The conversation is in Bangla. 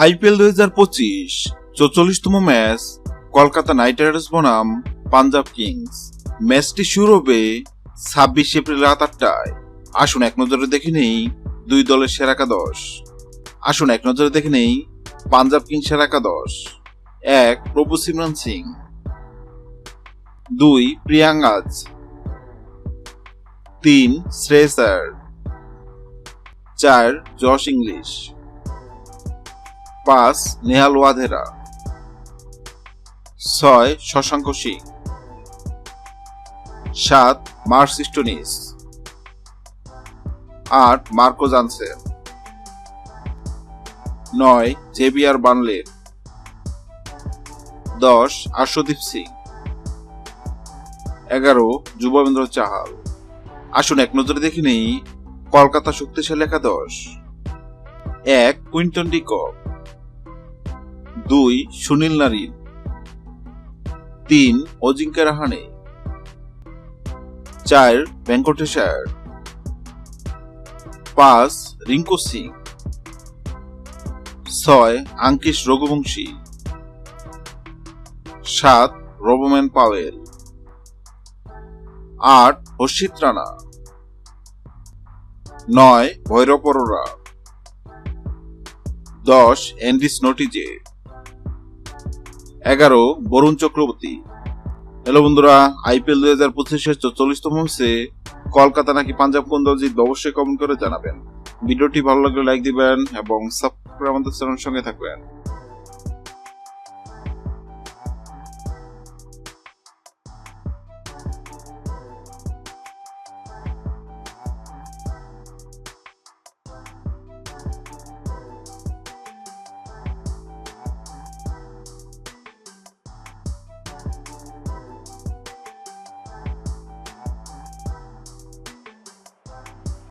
আইপিএল 2025 44তম ম্যাচ কলকাতা নাইট রাইডার্স বনাম পাঞ্জাব কিংস। ম্যাচটি শুরু হবে 26 এপ্রিল রাত 8টায়। আসুন এক নজরে দেখে নেই দুই দলের সেরা একাদশ। আসুন এক নজরে দেখে নেই পাঞ্জাব কিংস সেরা একাদশ। 1 প্রভু সিমরন সিং, 2 প্রিয়াঙ্গাজ, 3 Shreyas Iyer, 4 Josh Inglis, 5 Nehal Wadhera, 6 Shashank Singh, 7 Marcus Stoinis, 8 Marco Jansen, 9 Xavier Bartlett, 10 Arshdeep Singh, 11 Yuzvendra Chahal. আসুন এক নজরে দেখে নেই কলকাতা শক্তিশালী একাদশ। 1 Quinton de Kock, 2 Sunil Narine, 3 Ajinkya Rahane, 4 Venkatesh Iyer, 5 Rinku Singh, 6 Angkrish Raghuvanshi, 7 Rovman Powell, 8 Harshit Rana, 9 Bhairab Arora, 10 এন্ডিস নটিজে, 11 Varun Chakraborty. Hello বন্ধুরা, আইপিএল 2025 44তম ম্যাচে কলকাতা নাকি পাঞ্জাব কোন দল জিতবে অবশ্যই কমেন্ট করে জানাবেন। ভিডিওটি ভালো লাগলে লাইক দিবেন এবং সাবস্ক্রাইব আমাদের চ্যানেলের সঙ্গে থাকবেন।